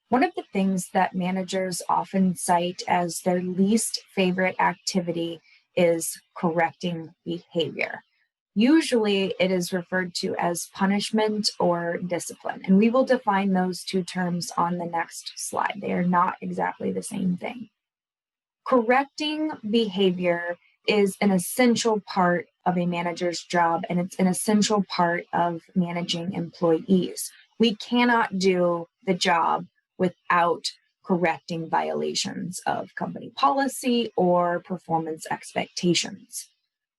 One of the things that managers often cite as their least favorite activity is correcting behavior. Usually, it is referred to as punishment or discipline, and we will define those two terms on the next slide. They are not exactly the same thing. Correcting behavior is an essential part of a manager's job, and it's an essential part of managing employees. We cannot do the job without correcting violations of company policy or performance expectations.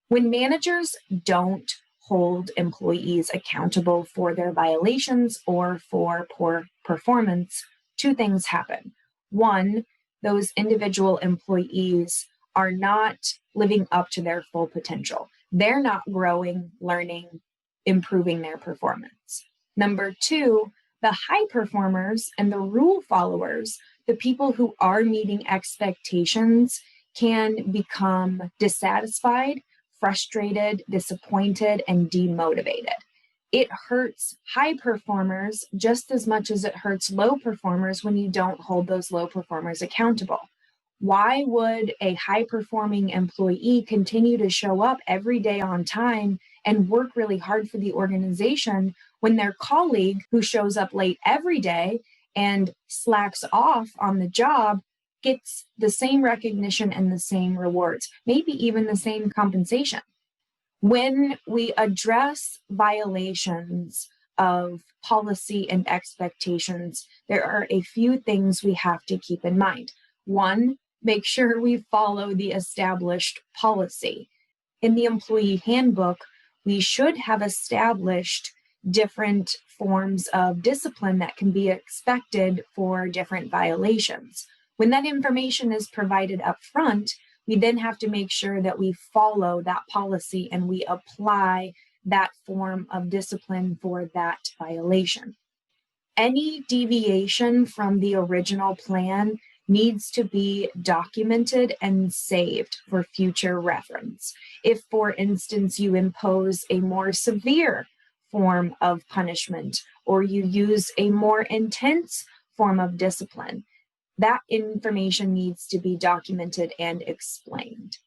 When managers don't hold employees accountable for their violations or for poor performance, two things happen. One, those individual employees are not living up to their full potential. They're not growing, learning, improving their performance. Number two, the high performers and the rule followers, the people who are meeting expectations, can become dissatisfied, frustrated, disappointed, and demotivated. It hurts high performers just as much as it hurts low performers when you don't hold those low performers accountable. Why would a high-performing employee continue to show up every day on time and work really hard for the organization when their colleague who shows up late every day and slacks off on the job gets the same recognition and the same rewards, maybe even the same compensation? When we address violations of policy and expectations, there are a few things we have to keep in mind. One, make sure we follow the established policy. In the employee handbook, we should have established different forms of discipline that can be expected for different violations. When that information is provided up front, we then have to make sure that we follow that policy and we apply that form of discipline for that violation. Any deviation from the original plan needs to be documented and saved for future reference. If, for instance, you impose a more severe form of punishment or you use a more intense form of discipline, that information needs to be documented and explained.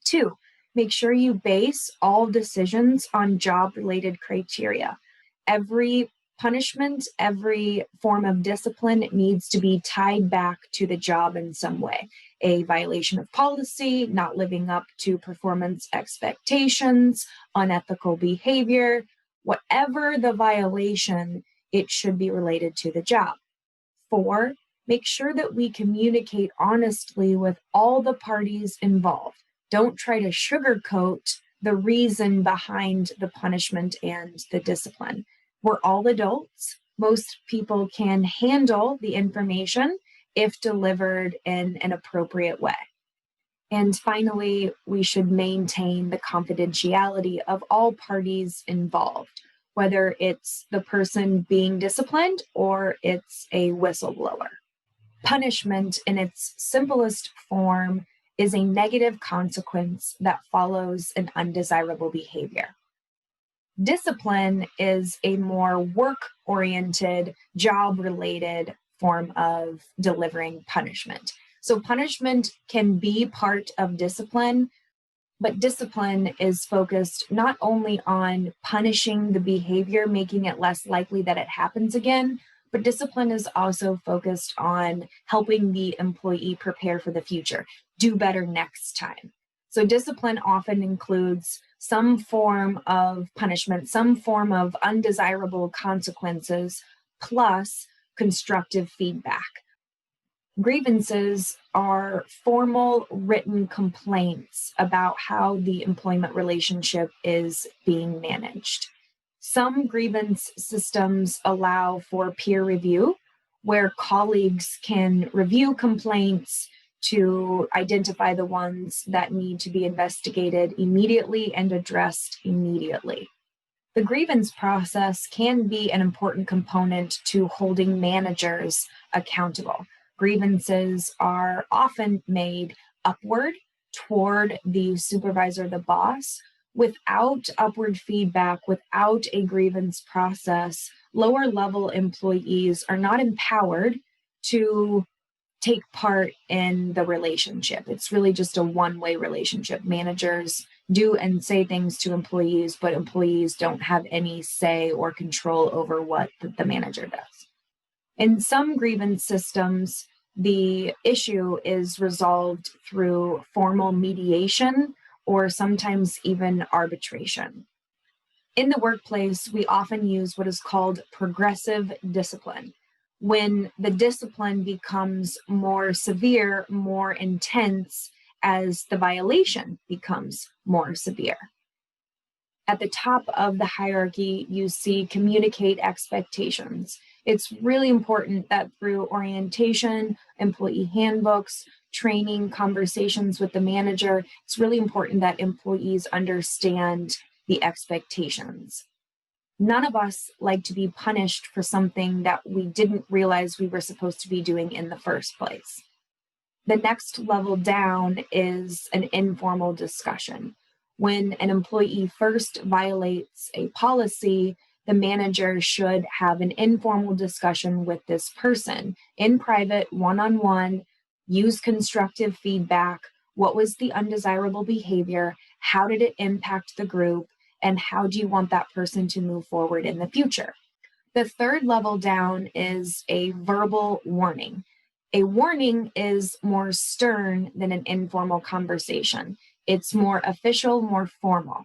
Two, make sure you base all decisions on job-related criteria. Every punishment, every form of discipline needs to be tied back to the job in some way. A violation of policy, not living up to performance expectations, unethical behavior, whatever the violation, it should be related to the job. Four, make sure that we communicate honestly with all the parties involved. Don't try to sugarcoat the reason behind the punishment and the discipline. We're all adults. Most people can handle the information if delivered in an appropriate way. And finally, we should maintain the confidentiality of all parties involved, whether it's the person being disciplined or it's a whistleblower. Punishment in its simplest form is a negative consequence that follows an undesirable behavior. Discipline is a more work-oriented, job-related form of delivering punishment. So punishment can be part of discipline, but discipline is focused not only on punishing the behavior, making it less likely that it happens again, but discipline is also focused on helping the employee prepare for the future, do better next time. So discipline often includes some form of punishment, some form of undesirable consequences, plus constructive feedback. Grievances are formal written complaints about how the employment relationship is being managed. Some grievance systems allow for peer review, where colleagues can review complaints to identify the ones that need to be investigated immediately and addressed immediately. The grievance process can be an important component to holding managers accountable. Grievances are often made upward toward the supervisor, the boss. Without upward feedback, without a grievance process, lower level employees are not empowered to take part in the relationship. It's really just a one-way relationship. Managers do and say things to employees, but employees don't have any say or control over what the manager does. In some grievance systems, the issue is resolved through formal mediation or sometimes even arbitration. In the workplace, we often use what is called progressive discipline, when the discipline becomes more severe, more intense, as the violation becomes more severe. At the top of the hierarchy, you see communicate expectations. It's really important that through orientation, employee handbooks, training, conversations with the manager, it's really important that employees understand the expectations. None of us like to be punished for something that we didn't realize we were supposed to be doing in the first place. The next level down is an informal discussion. When an employee first violates a policy, the manager should have an informal discussion with this person in private, one-on-one, use constructive feedback. What was the undesirable behavior? How did it impact the group? And how do you want that person to move forward in the future? The third level down is a verbal warning. A warning is more stern than an informal conversation. It's more official, more formal.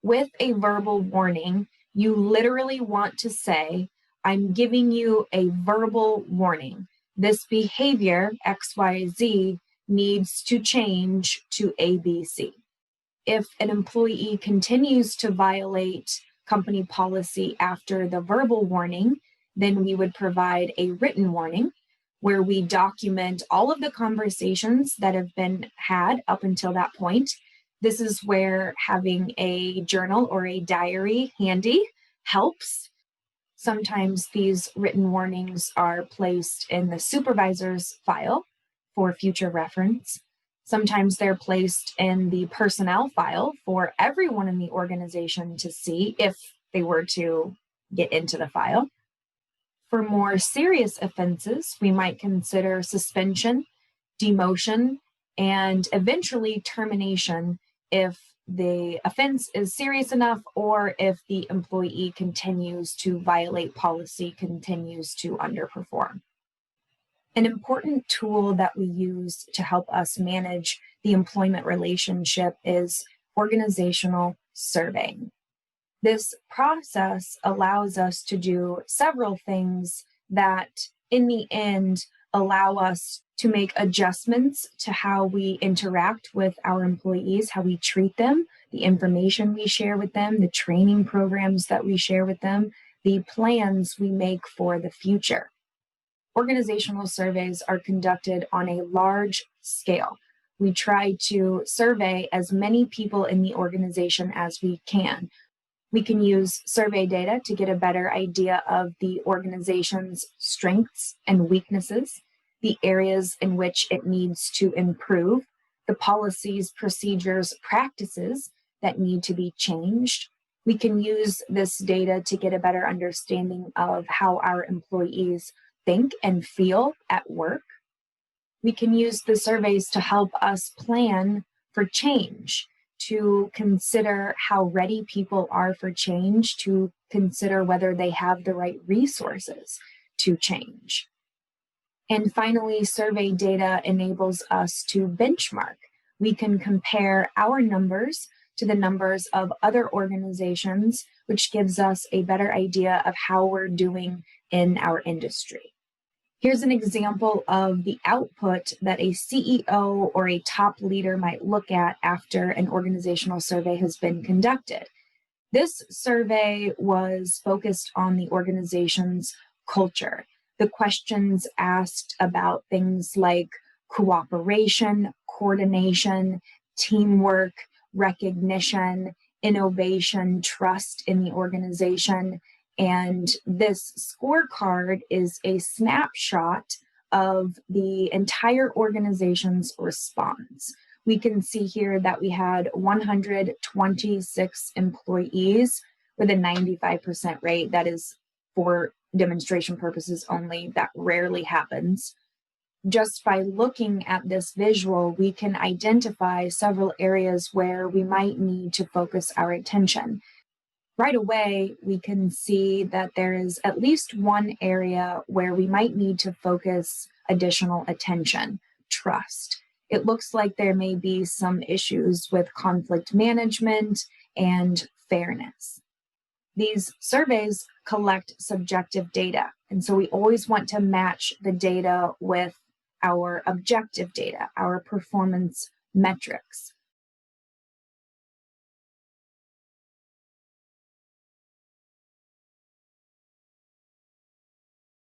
With a verbal warning, you literally want to say, I'm giving you a verbal warning. This behavior, XYZ, needs to change to ABC. If an employee continues to violate company policy after the verbal warning, then we would provide a written warning where we document all of the conversations that have been had up until that point. This is where having a journal or a diary handy helps. Sometimes these written warnings are placed in the supervisor's file for future reference. Sometimes they're placed in the personnel file for everyone in the organization to see if they were to get into the file. For more serious offenses, we might consider suspension, demotion, and eventually termination if the offense is serious enough or if the employee continues to violate policy, continues to underperform. An important tool that we use to help us manage the employment relationship is organizational surveying. This process allows us to do several things that, in the end, allow us to make adjustments to how we interact with our employees, how we treat them, the information we share with them, the training programs that we share with them, the plans we make for the future. Organizational surveys are conducted on a large scale. We try to survey as many people in the organization as we can. We can use survey data to get a better idea of the organization's strengths and weaknesses, the areas in which it needs to improve, the policies, procedures, practices that need to be changed. We can use this data to get a better understanding of how our employees think and feel at work. We can use the surveys to help us plan for change, to consider how ready people are for change, to consider whether they have the right resources to change. And finally, survey data enables us to benchmark. We can compare our numbers to the numbers of other organizations, which gives us a better idea of how we're doing in our industry. Here's an example of the output that a CEO or a top leader might look at after an organizational survey has been conducted. This survey was focused on the organization's culture. The questions asked about things like cooperation, coordination, teamwork, recognition, innovation, trust in the organization. And this scorecard is a snapshot of the entire organization's response. We can see here that we had 126 employees with a 95% rate. That is for demonstration purposes only. That rarely happens. Just by looking at this visual, we can identify several areas where we might need to focus our attention. Right away, we can see that there is at least one area where we might need to focus additional attention: trust. It looks like there may be some issues with conflict management and fairness. These surveys collect subjective data, and so we always want to match the data with our objective data, our performance metrics.